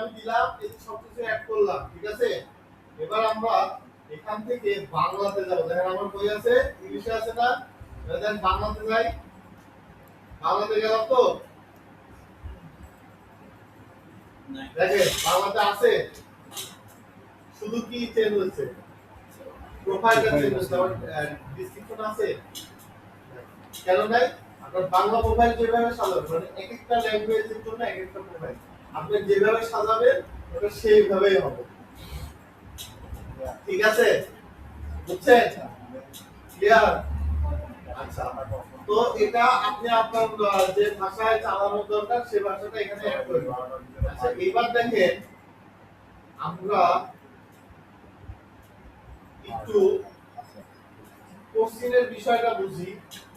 আমি দিলাম, এই সবকিছু অ্যাড করলাম, ঠিক আছে। এবার আমরা এখান থেকে বাংলাতে যাব। দেখেন আমার বই আছে, ইংলিশে আছে না? দেন বাংলাতে যাই। বাংলাতে গেলাম তো দেখেন বাংলাতে আছে, শুধু কি চেঞ্জ হচ্ছে, প্রোফাইলটা চেঞ্জ হচ্ছে, আমার ডেসক্রিপশন আছে কেন নাই? আপনার বাংলা প্রোফাইল যেভাবে সাজাবেন, মানে এক একটা ল্যাঙ্গুয়েজের জন্য এক একটা প্রোফাইল, আপনি যেভাবে সাজাবেন ওটা সেইভাবেই হবে, ঠিক আছে? বুঝছেন? ক্লিয়ার? আচ্ছা, তো এটা আপনি আপনার যে ভাষায় চালানোর দরকার সেই ভাষাটা এখানে অ্যাড করবেন। আচ্ছা, এবার দেখেন আমরা একটু কোশ্চেনের বিষয়টা বুঝি।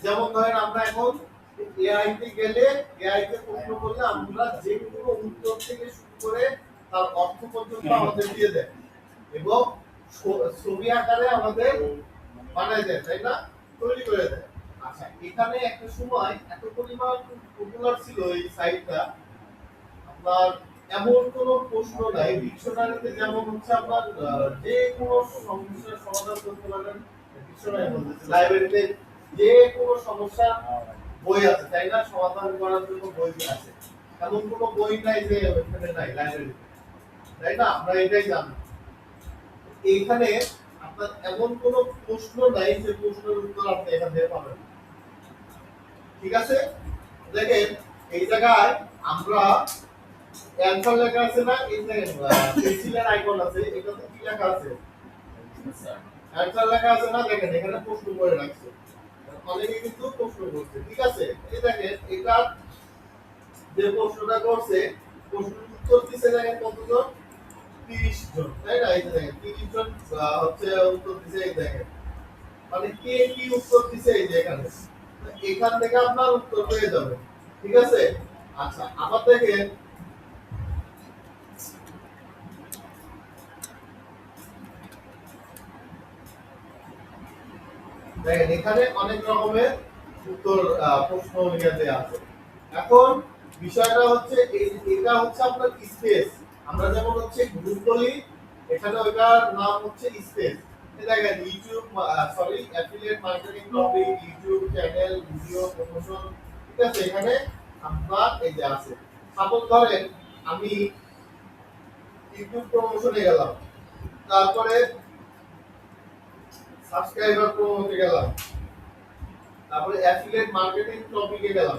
যেমন ধরেন আমরা এখন এআই তে গেলে, এআই তে প্রশ্ন করলে আমরা যে কোনো উত্তর থেকে শুরু করে তার অর্থ পর্যন্ত আমাদের দিয়ে দেয় এবং ছবি আকারে আমাদের বানায় দেয়, তাই না? তৈরি করে দেয়। আচ্ছা, এখানে একটা সময় এত পরিমাণ পপুলার ছিল এই সাইটটা, আপনার এমন কোনো প্রশ্ন নাই ডিকশনারিতে, যেমন হচ্ছে আপনার যে কোনো সমস্যার সমাধান করতে পারেন ডিকশনারি বলতেছে, লাইব্রেরিতে যে কোনো সমস্যা বই আছে, তাই না? সমাধান করার জন্য বই আছে, এমন কোনো বই নাই যে ওখানে নাই লাইব্রেরিতে, তাই না? আমরা এটাই জানি। এইখানে আপনার এমন কোনো প্রশ্ন নাই যে প্রশ্নের উত্তর আপনি এখান থেকে পাবেন, ঠিক আছে? দেখেন এই জায়গায় আমরা অ্যানসার লেখা আছে না, এই দেখেন পেন্সিলের আইকন আছে, এটাতে কি লেখা আছে? অ্যানসার লেখা আছে না? দেখেন এখানে প্রশ্ন করে রাখছে, অনেকে কিন্তু প্রশ্ন করছে, ঠিক আছে? এই দেখেন এটা যে প্রশ্নটা করছে, প্রশ্নের উত্তর দিছে দেখেন কতজন? 30 জন, তাই না? এই যে দেখেন 30 জন হচ্ছে উত্তর দিছে, এই দেখেন মানে কে কি উত্তর দিছে, এই যে এখানে, এখান থেকে আপনার উত্তর পেয়ে যাবে, ঠিক আছে? আচ্ছা, আবার দেখেন দেখেন এখানে অনেক রকমের উত্তর প্রশ্ন লিখে আছে। এখন বিষয়টা হচ্ছে এটা হচ্ছে আপনার স্পেস, আমরা যেমন হচ্ছে গ্রুপ বলি, এখানে ওইটার নাম হচ্ছে স্পেস। দেখেন YouTube, sorry affiliate marketing topic, YouTube channel, video promotion, ঠিক আছে? এখানে আপনার এই যে আছে, সাপোজ ধরেন আমি ইউটিউব প্রমোশনে গেলাম, তারপরে সাবস্ক্রাইবার প্রমোতে গেলাম, তারপরে অ্যাফিলিয়েট মার্কেটিং টপিকে গেলাম,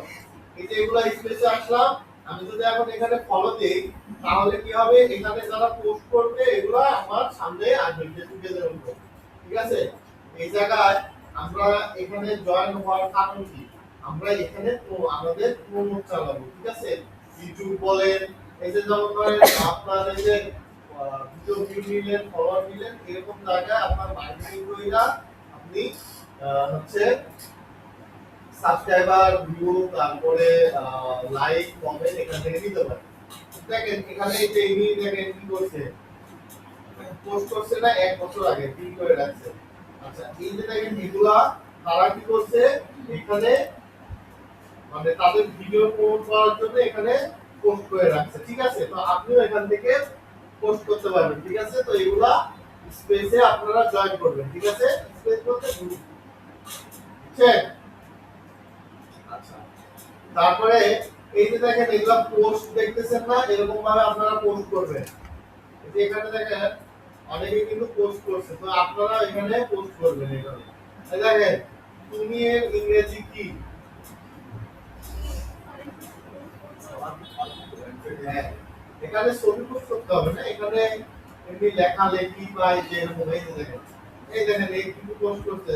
এই যে এগুলা স্পেসে আসলাম। আমি যদি এখন এখানে ফলো দেই তাহলে কি হবে, এখানে যারা পোস্ট করবে এগুলা আমার সামনে আসবে ফেসবুকের উপর, ঠিক আছে? এই জায়গায় আমরা এখানে জয়েন হওয়ার কারণ কি, আমরা এখানে আমাদের প্রমোট চালাবো, ঠিক আছে? ইউটিউব বলেন, এই যে যেমন ধরেন আপনার এই যে ভিডিও ভিউ নিলেন, ফলোয়ার নিলেন, এরকম জায়গায় আপনার মার্কেটিং কইরা আপনি হচ্ছে সাবস্ক্রাইবার, ভিউ, তারপরে লাইক, কমেন্ট এখান থেকে নিতে পারেন। দেখেন এখানে এই যে ইনি দেখেন কি করছে, পোস্ট করছে না 1 বছর আগে পিন করে রাখছে। আচ্ছা, এই যে দেখেন এগুলা তারা কি করছে, এখানে মানে তাদের ভিডিও প্রমোট করার জন্য এখানে পোস্ট করে রাখছে, ঠিক আছে? তো আপনিও এখান থেকে পোস্ট করতে পারবেন, ঠিক আছে? তো এগুলা স্পেসে আপনারা জয়েন করবেন, ঠিক আছে? স্পেস বলতে গ্রুপ, ঠিক? আচ্ছা, তারপরে এই যে দেখেন এগুলা পোস্ট দেখতেছেন না, এরকম ভাবে আপনারা পোস্ট করবেন। এই যে এখানে দেখেন অনেকে কিন্তু পোস্ট করছে, তো আপনারা এখানে পোস্ট করবেন এখানে। এই দেখেন তুমি এর ইংরেজি কি, হ্যাঁ, এখানে ছবি পোস্ট করতে হবে না, এখানে এমনি লেখা লেখি বা এই যে এরকম, এই যে দেখেন এই দেখেন এই কিন্তু পোস্ট করতে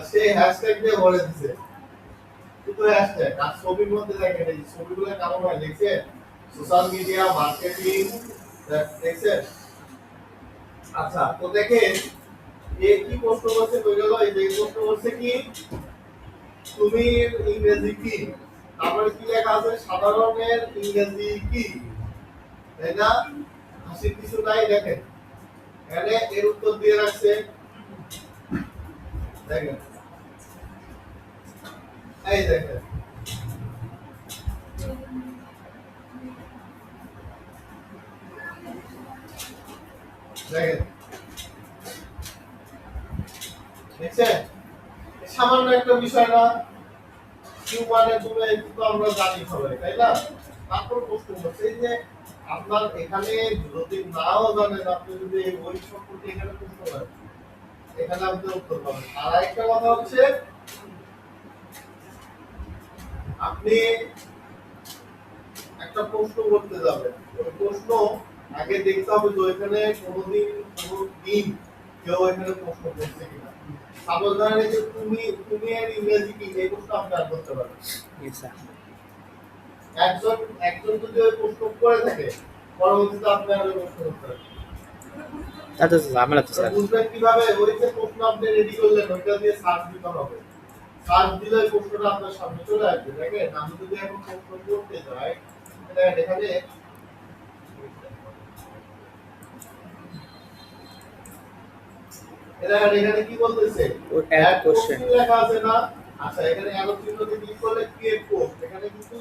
সে হ্যাশট্যাগ দিয়ে ভরে দিছে, কিন্তু হ্যাশট্যাগ আর ছবির মধ্যে দেখেন এই ছবিগুলো কেমন হয় দেখছেন, সোশ্যাল মিডিয়া মার্কেটিং, দেখছেন? আচ্ছা, তো দেখেন এই কি প্রশ্ন করছে, কই গেল? এই যে প্রশ্ন করছে কি, তুমি ইংরেজি কি, তারপরে কি লেখা আছে, সাধারণের ইংরেজি কি, তাই না? হাসির কিছু নাই, দেখেন এখানে এর উত্তর দিয়ে রাখছে, দেখেন এই দেখেন দেখেন, দেখছেন সামান্য একটা বিষয় না, কিউ মানে তুমি একটু আমরা জানি সবাই, তাই না? তারপর প্রশ্ন হচ্ছে এই যে আপনার এখানে যদি নাও জানেন, আপনি যদি এই বই সম্পর্কে এখানে প্রশ্ন করেন, এখানে আপনি উত্তর পাবেন। আর একটা কথা হচ্ছে আপনি একটা প্রশ্ন করতে যাবেন, ওই প্রশ্ন আগে দেখতে হবে যে ওইখানে কোনোদিন কেউ এখানে প্রশ্ন করছে কিনা। সাপোজ ধরেন এই যে তুমি এর ইংরেজি কি, এই প্রশ্ন আপনি আর করতে পারেন। একজন একজন যদি ওই প্রশ্ন করে থাকে, পরবর্তীতে আপনি আর ওই প্রশ্ন করতে পারেন। তা তো ঝামেলা তো স্যার। বুঝবেন কিভাবে? ওই যে প্রশ্ন আপনি রেডি করলেন, ওইটা দিয়ে সার্চ দিতে হবে। সার্চ দিলে ওই প্রশ্নটা আপনার সামনে চলে আসবে। দেখেন আমি যদি এখন প্রশ্ন করতে যাই, দেখেন এখানে এখানে কি বলতেছে? ও অ্যাড অ্যাড কোশ্চেন কোশ্চেন লেখা আছে না? আচ্ছা, এখানে অ্যারো চিহ্নতে ক্লিক করলে ক্রিয়েট পোস্ট, এখানে কিন্তু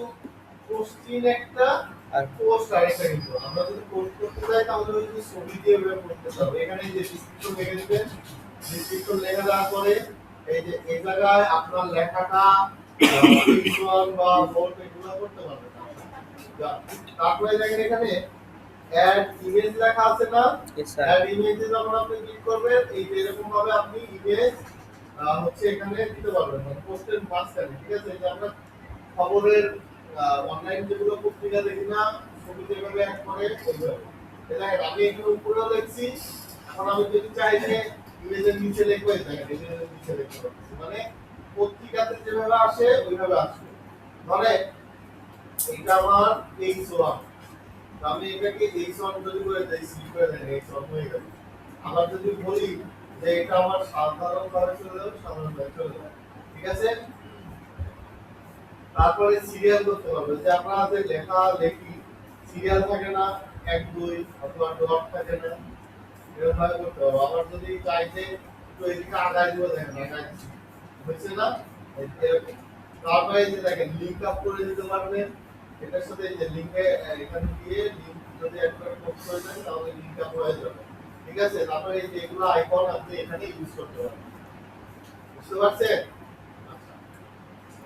কোশ্চেন একটা আর পোস্ট আর এটা কিন্তু আমরা যদি পোস্ট করতে যাই তাহলে ওই যে ছবি দিয়ে ওটা পোস্ট করতে হবে। এখানে এই যে ডেসক্রিপশন লিখে দিবেন, ডেসক্রিপশন লেখা দেওয়ার পরে এই যে এই জায়গায় আপনার লেখাটা ভিজুয়াল বা বোল্ড এগুলো করতে পারবেন। তারপরে দেখেন এখানে অ্যাড ইমেজ লেখা আছে না? Yes sir. অ্যাড ইমেজে যখন আপনি ক্লিক করবেন, এই যে এরকম ভাবে আপনি ইমেজ হচ্ছে এখানে দিতে পারবেন, মানে পোস্টের মাঝখানে। ঠিক আছে? এই যে আমরা খবরের অনলাইন যেগুলো পত্রিকা দেখি না, ছবি যেভাবে অ্যাড করে ওইভাবে। এই দেখেন আমি এখানে উপরেও লিখছি, এখন আমি যদি চাই যে ইমেজের নিচে লিখবো, এই দেখেন ইমেজের নিচে লিখতে পারছি, মানে পত্রিকাতে যেভাবে আসে ওইভাবে আসবে। ধরে এটা আমার H1, আমি এটাকে H1 যদি করে দেই, সি করে দেই, H1 হয়ে গেল। আবার যদি বলি যে এটা আমার সাধারণ ভাবে চলে যাবে, সাধারণ ভাবে চলে যাবে। ঠিক আছে? তারপরে সিরিয়াল করতে পারবে, যে আমরা যে লেখা লিখি সিরিয়াল থাকে না, 1 2 অথবা ডট থাকে না, এরকম ভাবে করতে পারবো। আবার যদি চাই যে একটু এদিকে আগায় দিব, দেখেন আগায় দিচ্ছি, হয়েছে না? এরকম। তারপরে এই যে দেখেন লিংক আপ করে দিতে পারবেন, এটার সাথে এই যে লিংকে এখানে দিয়ে লিংক যদি একবার পোস্ট করে দেন তাহলে লিংক আপ হয়ে যাবে। ঠিক আছে? তারপরে এই যে এগুলো আইকন আপনি এখানে ইউজ করতে পারবেন। বুঝতে পারছেন? আচ্ছা,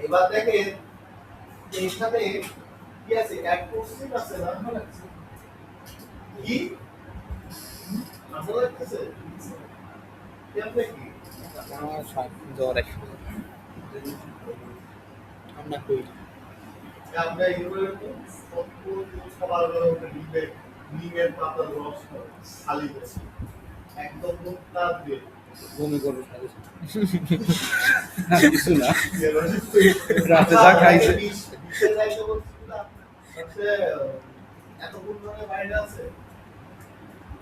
এবার দেখেন এখানে কি আছে, অ্যাড কোশ্চেন আছে না? কি আসলে লাগতেছে কেমনে কি আমার সব জ্বর আসছে। আমরা কই আমরা এইগুলো সবার ঘরে নিবে, নিমের পাতার রস খালি করছি একদম মুক্তা দিয়ে বমি করবো সাথে সাথে। কিছু না, রাতে যা খাইছে। বিশের যাইতে বলছি না, হচ্ছে এতক্ষণ ধরে বাইরে আছে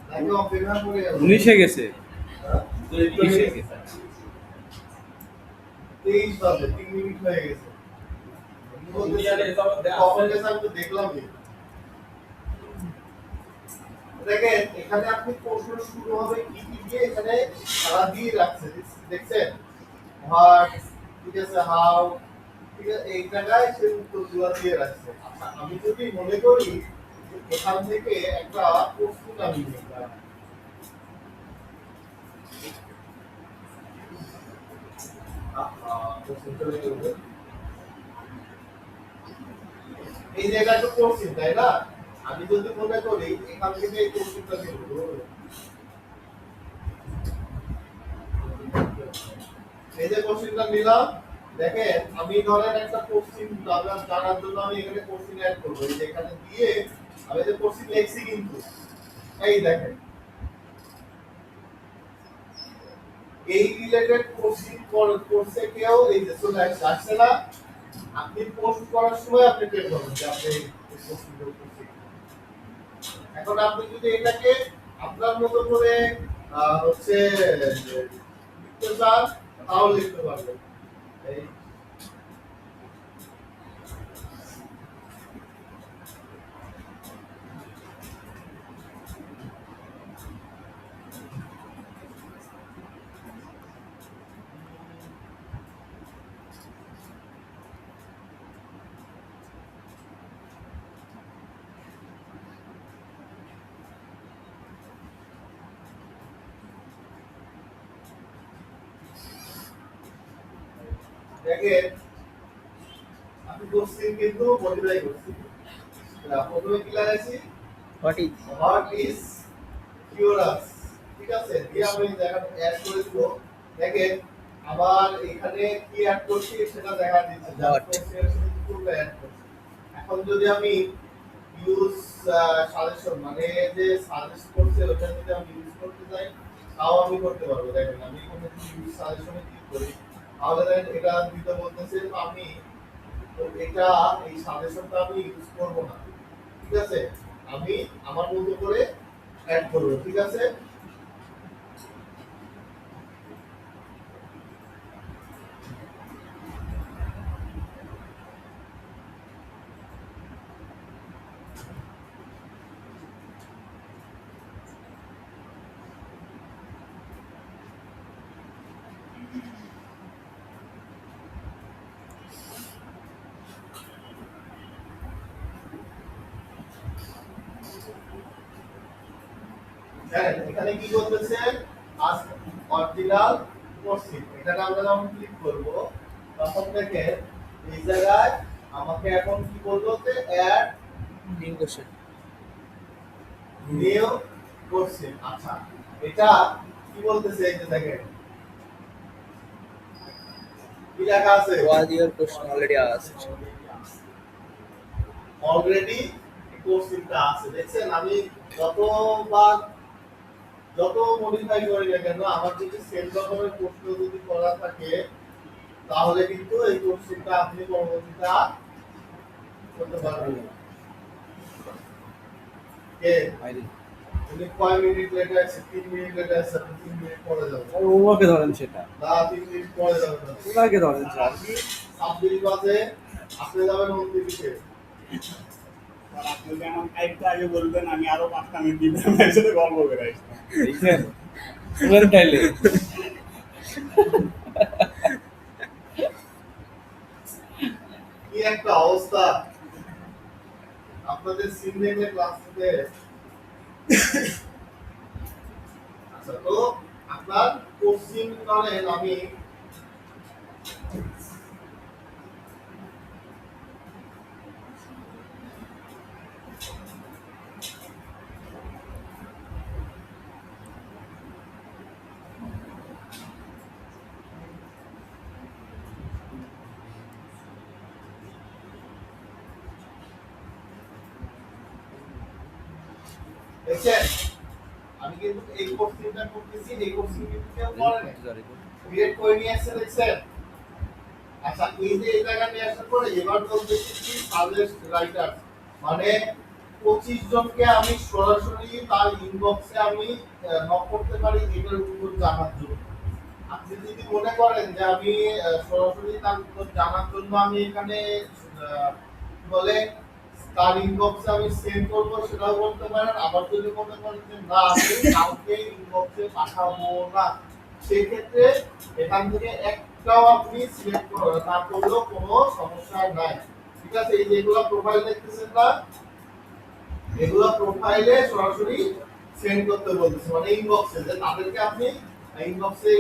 নাকি অপেক্ষা করে আছে? 19-এ গেছে। হ্যাঁ? 19-এ গেছে। 23 বাজে, 3 মিনিট হয়ে গেছে। কখন গেছে আমি তো দেখলামই। দেখেন এখানে আপনি প্রশ্ন শুরু হবে কি কি দিয়ে, এখানে তারা দিয়ে রাখছে, দেখছেন? হোয়াট, ঠিক আছে, হাউ, ঠিক আছে, এই জায়গায় সে উত্তরগুলো দিয়ে রাখছে। আচ্ছা, আমি যদি মনে করি যে এখান থেকে একটা প্রশ্ন আমি লিখলাম, প্রশ্নটা লিখবো, এই যে এটা একটা কোশ্চেন, তাই না? আমি যদি মনে করি এখান থেকে এই কোশ্চেনটা লিখবো, এই যে কোশ্চেনটা নিলাম, দেখেন আমি ধরেন একটা কোশ্চেন জানার জন্য আমি এখানে কোশ্চেন অ্যাড করব, এই যে এখানে দিয়ে আমি যে কোশ্চেন লিখছি কিন্তু এই দেখেন এই রিলেটেড কোশ্চেন করছে কেউ, এই যে চলে আসছে না? আপনি পোস্ট করার সময় আপনি টের পাবেন যে আপনি এই কোশ্চেনটা করছেন। এখন আপনি যদি এটাকে আপনার মতো করে হচ্ছে লিখতে চান তাও লিখতে পারবেন। এই দেখেন আমি কোশ্চেন কিন্তু মডিফাই করছি প্রথমে কি লাগাইছি হোয়াট ইজ কিউরাস ঠিক আছে দিয়ে আমি দেখাতে অ্যাড করে দেব দেখেন আবার এখানে কি অ্যাড করছি সেটা দেখা দিচ্ছে What? পুরোটা অ্যাড করছি এখন যদি আমি ইউজ সাজেশন মানে যে সাজেস্ট করছে ওটা যদি আমি ইউজ করতে চাই তাও আমি করতে পারবো দেখেন আমি এখানে যদি ইউজ সাজেশনে ক্লিক করি তাহলে দেখেন এটা দিতে বলতেছে তো আমি তো এটা এই সাজেশনটা আমি ইউজ করব না ঠিক আছে আমি আমার মতো করে অ্যাড করব ঠিক আছে হ্যাঁ এখানে কি বলতেছে আজ অরিজিনাল কোশ্চেন এখানে আমরা যখন ক্লিক করব তখন থেকে এই জায়গায় আমাকে এখন কি বলতে হচ্ছে অ্যাড নিউ কোশ্চেন আচ্ছা এটা কি বলতেছে এই যে দেখেন কি লেখা আছে অলরেডি কোশ্চেনটা আছে দেখছেন আমি যতবার যত মডিফাই করি না কেন আমার যদি সেম রকমের প্রশ্ন যদি করা থাকে তাহলে কিন্তু এই কোশ্চেনটা আপনি পরবর্তীতে আর করতে পারবেন না কে উনি কয় মিনিট লেটে আছে 3 মিনিট লেটে আছে 3 মিনিট পরে যাবে ওকে ধরেন সেটা না 3 মিনিট পরে যাবে না ওনাকে ধরেন স্যার আপনি 26 বাজে আপনি যাবেন 29 আর আপনি যদি আমার টাইপটা আগে বলতেন আমি আরো 5টা মিনিট দিতাম এর সাথে গল্প করে আসতাম দেখছেন শুনেন তাইলে কি একটা অবস্থা আপনাদের সিনিয়রের ক্লাসে আচ্ছা তো আপনার কোশ্চেন করেন আমি দেখছেন আমি কিন্তু এই কোশ্চেনটা করতেছি এই কোশ্চেন কিন্তু কেউ করে না ক্রিয়েট করে নিয়ে আসছে দেখছেন আচ্ছা এই যে এই জায়গা নিয়ে আসার পরে এবার বলতেছি কি সাজেস্ট রাইটার মানে 25 জনকে আমি সরাসরি তার ইনবক্সে আমি নক করতে পারি এটার উত্তর জানার জন্য আপনি যদি মনে করেন যে আমি সরাসরি তার উত্তর জানার জন্য আমি এখানে বলে তার ইনবক্সে আমি সেন্ড করব সেটাও বলতে পারেন আবার যদি মনে করেন যে না আমি কাউকে ইনবক্সে পাঠাবো না সেই ক্ষেত্রে এখান থেকে একটাও আপনি সিলেক্ট করবেন না করলেও কোনো সমস্যা নাই ঠিক আছে এই যেগুলো প্রোফাইল দেখতেছেন না এগুলো প্রোফাইলে সরাসরি সেন্ড করতে বলতেছে মানে ইনবক্সে যে তাদেরকে আপনি ইনবক্সে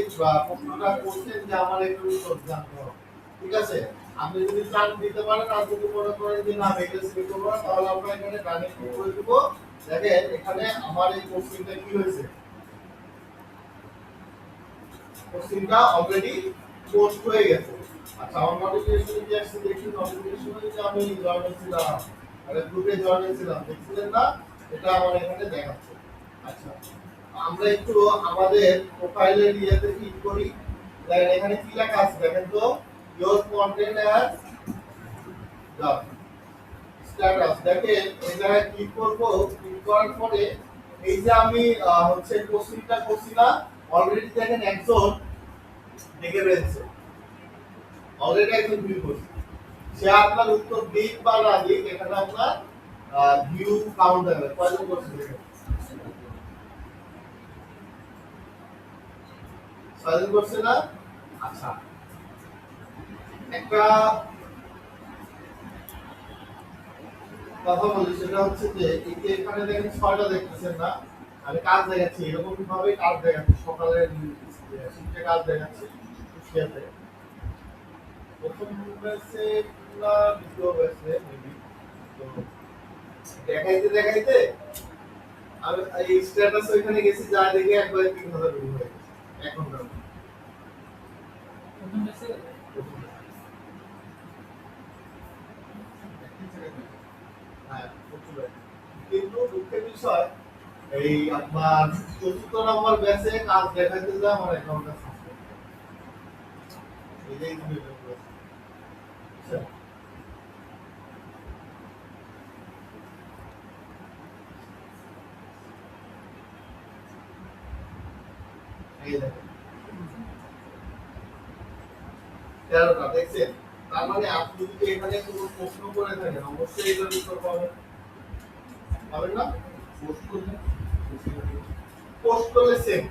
প্রশ্নটা করছেন যে আমার একটু উত্তর জানতে হবে ঠিক আছে আপনি যদি চান দিতে পারেন আর যদি মনে করেন যে না ভ্যাকেন্সি করব তাহলে আমরা এখানে রানিং করে দেব দেখেন এখানে আমার এই কোশ্চেনটা কি হয়েছে কোশ্চেনটা অলরেডি পোস্ট হয়ে গেছে আচ্ছা আমার নোটিফিকেশন যে আসছে দেখি নোটিফিকেশনে যে আমি জয়েন ছিলাম আরে গ্রুপে জয়েন ছিলাম দেখছিলেন না এটা আমার এখানে দেখাচ্ছে আচ্ছা আমরা একটু আমাদের প্রোফাইলের ইয়েতে ক্লিক করি দেখেন এখানে কি লেখা আছে দেখেন তো your content as done status দেখেন এই জায়গায় ক্লিক করব ক্লিক করার পরে এই যে আমি হচ্ছে কোশ্চেনটা করছি না অলরেডি দেখেন একজন দেখে রয়েছে অলরেডি একজন ভিউ করছে সে আপনার উত্তর দিক বা না দিক এখানে আপনার ভিউ কাউন্ট হবে কয়জন করছে দেখেন সাজেস্ট করছে না আচ্ছা একটা কথা বলি সেটা হচ্ছে যে এই যে এখানে দেখেন 6টা দেখতেছেন না আমি কাজ দেখাচ্ছি এরকম ভাবে কাজ দেখাচ্ছি সকালে শিফটে কাজ দেখাচ্ছি শিফটে তো প্রথম ব্যাচে না দ্বিতীয় ব্যাচে মেবি। তো দেখাইতে দেখাইতে আমি এই স্ট্যাটাস ওইখানে গেছি, যা দেখে একবারে 3000 ভিউ হয়ে গেছে এক ঘন্টার মধ্যে। হ্যাঁ, প্রচুর। কিন্তু দুঃখের বিষয় এই আপনার ৪র্থ নাম্বার ব্যাচে কাজ দেখাইতে যা আমার অ্যাকাউন্টটা সাসপেন্ড। এটাই তুমি বুঝছেন? এই দেখেন 13টা দেখছেন? তার মানে আপনি যদি এখানে কোনো প্রশ্ন করে থাকেন অবশ্যই এটার উত্তর পাবেন। পাবেন না? পোস্ট করলে সেম।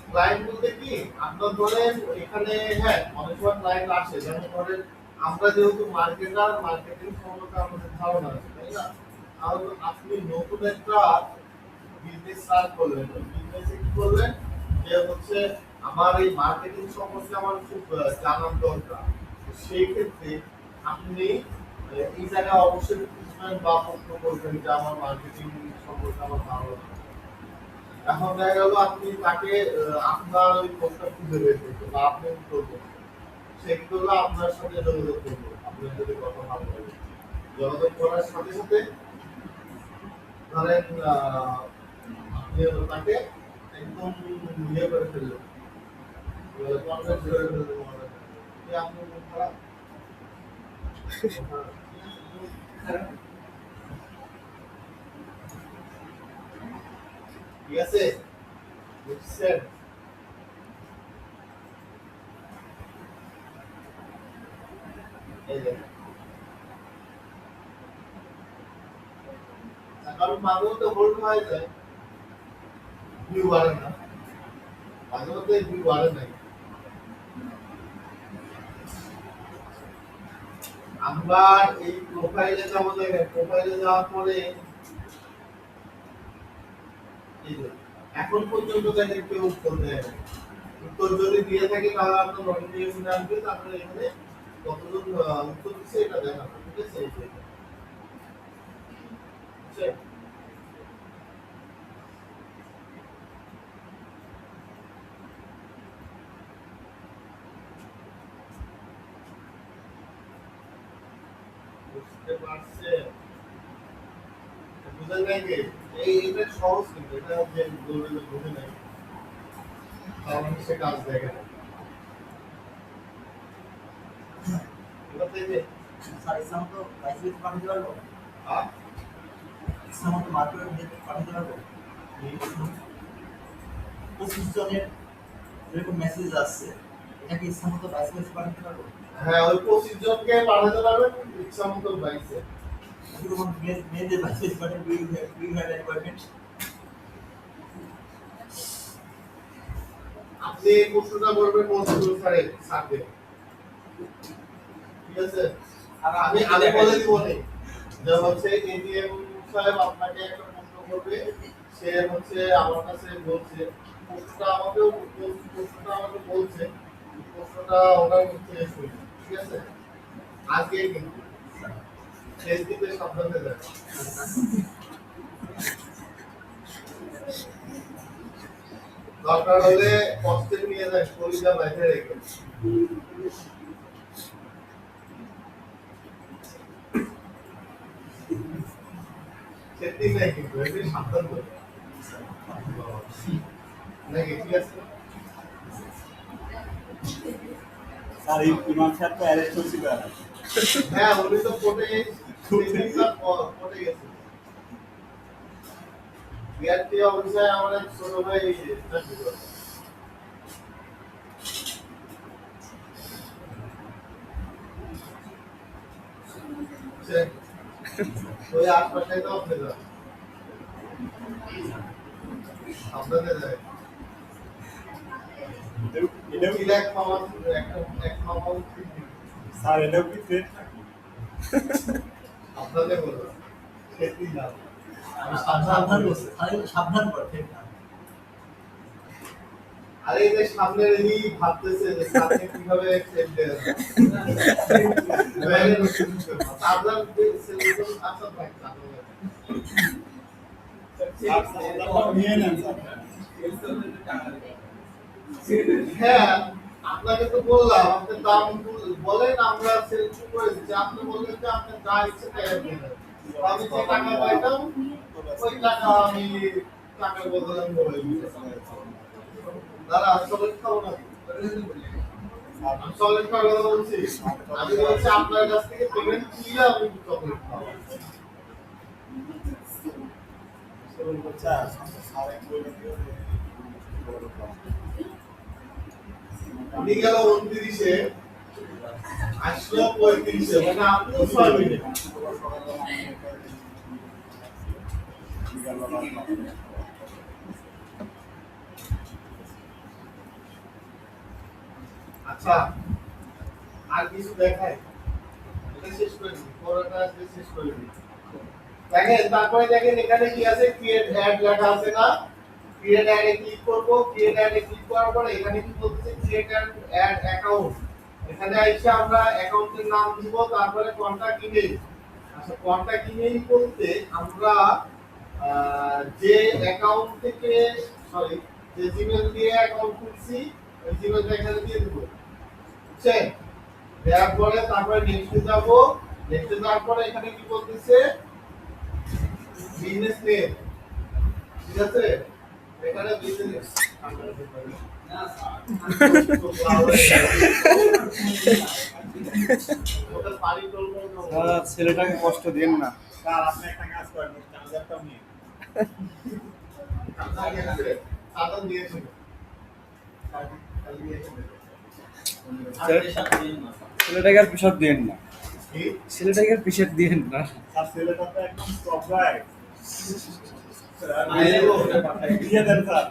ক্লায়েন্ট বলতে কি আপনার ধরেন এখানে, হ্যাঁ অনেক সময় ক্লায়েন্ট আসে, যেমন ধরেন আমরা যেহেতু মার্কেটার, মার্কেটিং সম্পর্কে আমাদের ধারণা আছে, তাই না? আর আপনি নতুন একটা বিজনেস স্টার্ট করলেন, বিজনেসে কি করলেন যে হচ্ছে আমার এই মার্কেটিং সম্পর্কে আমার খুব জানার দরকার। তো সেই ক্ষেত্রে আপনি এই জায়গায় অবশ্যই খুঁজবেন বা প্রশ্ন করবেন যে আমার মার্কেটিং সম্পর্কে আমার ধারণা। এখন দেখা গেল আপনি তাকে আপনার ওই প্রশ্নটা খুঁজে বের করতে বা আপনি উত্তর করতে, সেগুলো আপনার সাথে যোগাযোগ করবো। আপনার যদি কথা ভালো লাগে, যোগাযোগ করার সাথে সাথে ধরেন আপনি তাকে একদম ইয়ে করে ফেললেন, কনফারেন্স করে ফেললেন যে আপনি মন খারাপ। ঠিক আছে, বুঝছেন? এই যে কারণ মাঝে মধ্যে হোল্ড হয়ে যায়, ভিউ বাড়ে না, মাঝে মধ্যে ভিউ বাড়ে নাই। আমরা এই প্রোফাইলে যাবো, দেখেন প্রোফাইলে যাওয়ার পরে এই যে এখন পর্যন্ত দেখেন কেউ উত্তর দেয় না। উত্তর যদি দিয়ে থাকে তাহলে আপনার নোটিফিকেশন আসবে, তারপরে এখানে কতজন উত্তর দিচ্ছে এটা দেখাবে। ঠিক আছে, এই যে বুঝছেন? বুঝতে পারছেন? বুঝেন নাই কি? এটা সহজ, কিন্তু এটা যে বলবে বুঝে নাই তাহলে সে কাজ দেখে না। এটা থেকে স্যার ইসলামত লাইসেন্স পাঠাতে পারবো? আর ইসলামত মার্কেটে পাঠাতে পারবো? 25 জনের এরকম মেসেজ আসছে, এটা কি ইসলামত লাইসেন্স পাঠাতে পারবো? হ্যাঁ, ওই 25 জনকে পাঠাতে পারবেন ইচ্ছা মতো বাইসে। শুধু মেয়েদের লাইসেন্স পাঠাতে দুই হাজার রিকোয়ারমেন্ট। আপনি এই প্রশ্নটা করবেন মনসুর স্যারের সাথে, ঠিক আছে? আর আমি বলে দিব নি যে হচ্ছে এডিএম সাহেব আপনাকে একটা প্রশ্ন করবে, সে হচ্ছে আমার কাছে বলছে প্রশ্নটা আমাকে বলছে, প্রশ্নটা ওনার হচ্ছে শুনি, ঠিক আছে? আজকে কিন্তু শেষ দিকে সাবধানে দেয়। দরকার হলে কষ্টে নিয়ে যায়, কলিজা বাইরে রেখে। সেটি নাই কিন্তু, এটি সাবধান করে নাকি, ঠিক আছে? স্যার এই ইমাম সাহেব তো অ্যারেস্ট হয়েছিল। হ্যাঁ, উনি তো কোর্টে গেছে। বিআরটি অফিসে আমার এক ছোট ভাই চাকরি করে। ওই আশপাশে তো আপনি যান, আপনাদের যায় এটাও কি এক মামা, এক মামা স্যার এটাও কি থ্রেট? আপনাদের বলো সেটি না, আমি সাবধান করছে, সাবধান করে ঠিক না। আরে এই যে সামনে এই ভাবতেছে যে সামনে কিভাবে সেট দেবে আপনার সেলুশন আচ্ছা ভাই নিয়ে নেন স্যার। হ্যাঁ আপনাকে তো বললাম আপনি দাম বলেন আমরা সেলুশন করে দিচ্ছি আপনি বললেন যে আপনি যা ইচ্ছে তাই দেবেন আমি যে টাকা পাইতাম ওই টাকা আমি টাকার বদলে আমি বলে দিচ্ছি দাদা চকলেট খাবো না আমি চকলেট খাওয়ার কথা বলছি আমি বলছি আপনার কাছ থেকে পেমেন্ট নিয়ে আমি চকলেট খাবো আচ্ছা, স্যার বলে দিও যে উনি গেল 29-এ আসলো 35-এ মানে আপনি 6 মিনিট আচ্ছা আর কিছু দেখায় এটা শেষ করে দিই পরেরটা আজকে শেষ করে দিই দেখেন তারপরে দেখেন এখানে কি আছে ক্রিয়েট অ্যাড লেখা আছে না ক্রিয়েট অ্যাড এ ক্লিক করব ক্রিয়েট অ্যাড এ ক্লিক করার পরে এখানে কি বলতেছে ক্রিয়েট অ্যাড অ্যাকাউন্ট এখানে এসে আমরা অ্যাকাউন্টের নাম দিব তারপরে কন্টাক্ট ইমেল আচ্ছা কন্টাক্ট ইমেল বলতে আমরা যে অ্যাকাউন্ট থেকে সরি যে জিমেল দিয়ে অ্যাকাউন্ট খুলছি ওই জিমেলটা এখানে দিয়ে দেব বুঝছেন দেওয়ার পরে তারপরে নেক্সটে যাব নেক্সটে যাওয়ার পরে এখানে কি বলতেছে বিজনেস নেম ঠিক আছে এখানে বিজনেস ওটা পানি টল স্যার ছেলেটাকে কষ্ট দেন না। স্যার আপনি একটা কাজ করেন চার্জারটাও নিয়ে সাধন দিয়েছিল ছেলেটাকে আর প্রেশার দেন না। ছেলেটাকে আর প্রেশার দেন না। স্যার ছেলেটা তো একদম স্টপ গায় কি দিয়ে দেন স্যার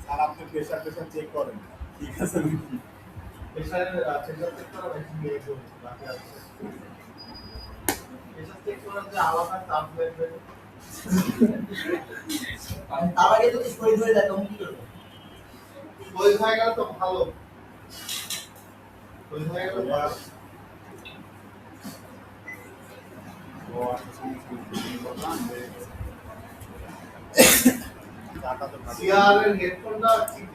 স্যার আপনি প্রেশার চেক করেন ঠিক আছে প্রেসার চেক করা ভ্যাকসিন দিয়ে দেব বাকি আছে প্রেসার চেক করার যে আলাদা চার্জ লাগবে তার আগে যদি শহীদ হয়ে যায় তখন কি করবে? ওই হয়ে গেল তো ভালো ওই হয়ে গেল ভালো সিআর এর হেডফোনটা ঠিক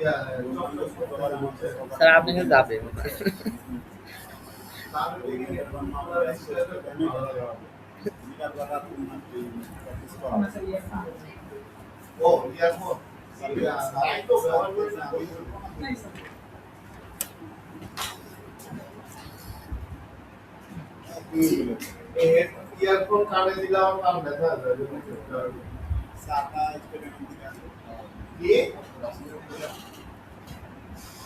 স্যার আপনি কিন্তু যাবে ও ইয়ারফোন তাই তো ব্যবহার করি না ইয়ারফোন কানে দিলে আমার কান ব্যথা হয় কি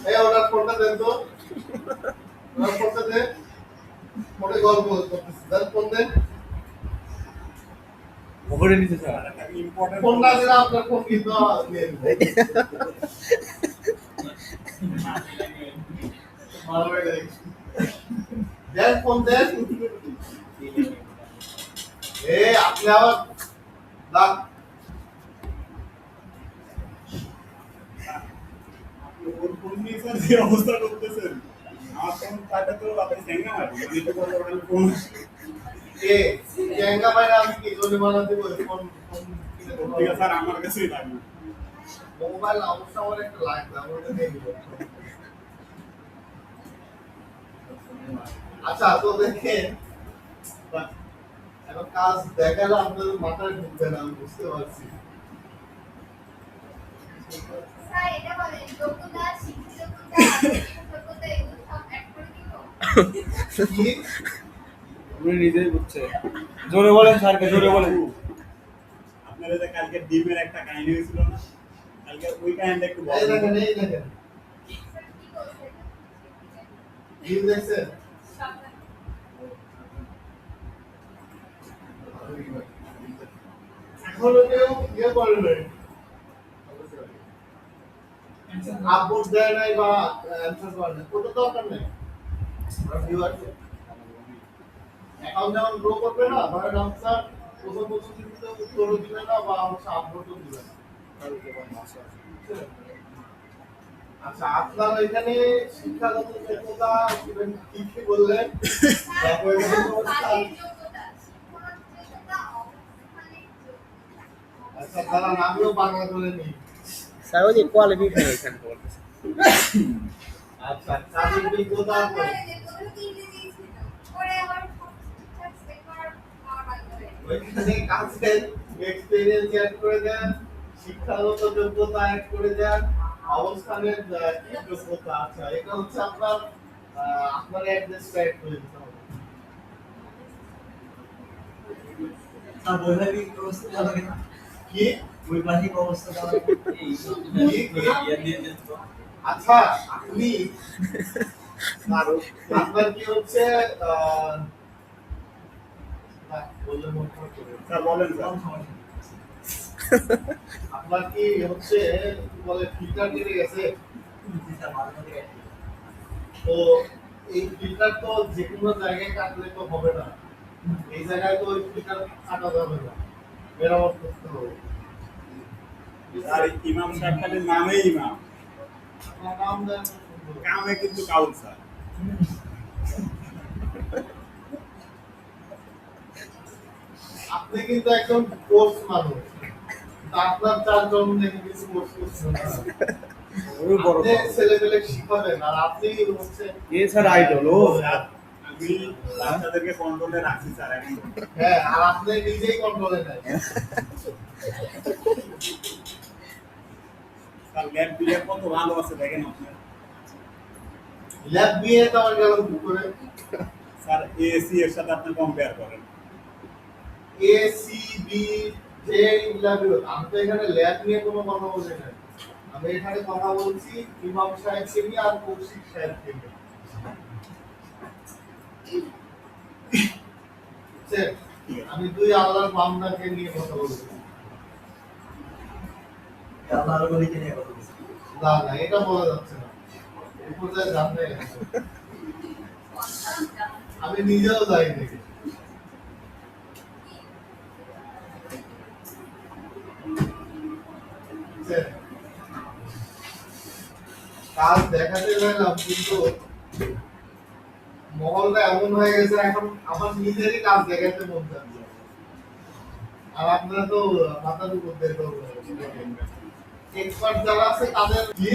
এই ওনার ফোনটা দেন তো ওনার ফোনটা দেন ফোনে গল্প করতেছি দেন ফোন দেন পকেটে নিতে স্যার। ইম্পর্টেন্ট ফোনটা দিলে আপনার ফোন কিন্তু নিয়ে নেবে ভালো হয়ে গেছে দেন ফোন দেন এ আপনি আবার দাঁত ওর ফোন নিয়ে স্যার যে অবস্থা করতেছেন আমার ফোন পাটা তো আপনি স্যাঙ্গা মারি দিতে বলতে পারেন ফোন এ জায়গা বাইরে আমি কি জরিমানা দেব ফোন ফোন কিনে দেব ঠিক আছে স্যার আমার কাছেই লাগবে মোবাইল অবশ্য আমার একটা লাগবে আমি ওটা নিয়ে নিব আচ্ছা তো দেখেন এখন কাজ দেখালে আপনাদের মাথায় ঢুকবে না আমি বুঝতে পারছি স্যার এটা বলেন যোগ্যতা শিক্ষিততা যোগ্যতা এগুলো সব অ্যাড করে দিব কি উনি নিজেই বুঝছে। জোরে বলেন স্যারকে, জোরে বলেন। আপনারা যে কালকে ডিমের একটা কাহিনী হয়েছিল না কালকে ওই কাহিনীটা একটু এই বলেন দেখেন এই দেখেন স্যার কি বলছেন ডিম দেখছেন এখনো কেউ ইয়ে করে নাই আপলোড দেয় নাই বা অ্যান্সার করে নাই ওটা দরকার নেই ভিউ আছে অ্যাকাউন্ট যখন গ্রো করবে না ধরেন আপনার প্রথম কিন্তু উত্তরও দিবে না বা হচ্ছে আপলোডও দিবে না। আচ্ছা, আপনার এখানে শিক্ষাগত যোগ্যতা কি কি বললেন? তারপর এখানে অবস্থা- কাজের যোগ্যতা, শিক্ষাগত যোগ্যতা, অবস্থানের যোগ্যতা। আচ্ছা, তারা নামও বাংলা করে নিই। স্যার ওই যে কোয়ালিফিকেশন এখানে বলতেছে। আচ্ছা, কাজের যোগ্যতা আপনার এই যে প্রথমে তো ইংরেজি ছিল, পরে আবার ঠিকঠাক select করার পাওয়ার বার করে। ওইখানে কাজের এক্সপেরিয়েন্স অ্যাড করে দেন, শিক্ষাগত যোগ্যতা অ্যাড করে দেন, অবস্থানের কি যোগ্যতা। আচ্ছা, এটা হচ্ছে আপনার আপনার অ্যাড্রেসটা অ্যাড করে দিতে হবে। স্যার বৈবাহিক অবস্থা দেওয়া লাগে না? কি বৈবাহিক অবস্থা দেওয়া লাগে না? আচ্ছা, আপনি আপনার কি হচ্ছে না, বললে মনে করবে। স্যার বলেন স্যার। কোন সমস্যা? আপনার কি হচ্ছে কি বলে ফিল্টার কেটে গেছে? জি স্যার, মাঝে মাঝে কাটি। তো এই ফিল্টার তো যে কোনো জায়গায় কাটলে তো হবে না, এই জায়গায় তো ওই ফিল্টার কাটা যাবে না, মেরামত করতে হবে। স্যার ইমাম সাহেব খালি নামেই ইমাম, আপনার নাম দেন সুন্দর। কামে কিন্তু কাউল স্যার। আপনি কিন্তু একদম কোর্স মানুষ, তা আপনার চার জন দেখে কিছু কোর্স করছেন না। ওই বড় আপনি ছেলেপেলে শিখাবেন আর আপনি হচ্ছে এ স্যার আইডল ও স্যার আমি বাচ্চাদেরকে কন্ট্রোলে রাখছি স্যার এখন। হ্যাঁ, আর আপনি নিজেই কন্ট্রোলে নেন। স্যার ল্যাব বিলের কত ভালো আছে দেখেন আপনি। ল্যাব বিয়ে তো আমার গেল কি করে? স্যার এসি এর সাথে আপনি কম্পেয়ার করেন। এ সি বি যে ল্যাব, আমি তো এখানে ল্যাব নিয়ে কোনো কথা বলি না, আমি এখানে কথা বলছি ইমাম সাহেবকে নিয়ে আর কৌশিক সাহেবকে নিয়ে। বুঝছেন? আমি দুই আল্লাহর বান্দাকে নিয়ে কথা বলছি। আল্লাহর ওলিকে নিয়ে কথা বলছি। না না, এটা বলা যাচ্ছে না, এই পর্যায়ে জানতে গেছে। আমি নিজেও যাই দেখি। বুঝছেন? কাজ দেখাতে গেলাম কিন্তু মহলটা এমন হয়ে গেছে এখন আমার নিজেরই কাজ দেখাতে মন চাচ্ছে। আর আপনারা তো মাথার উপর দিয়ে এক্সপার্ট যারা আছে তাদের কি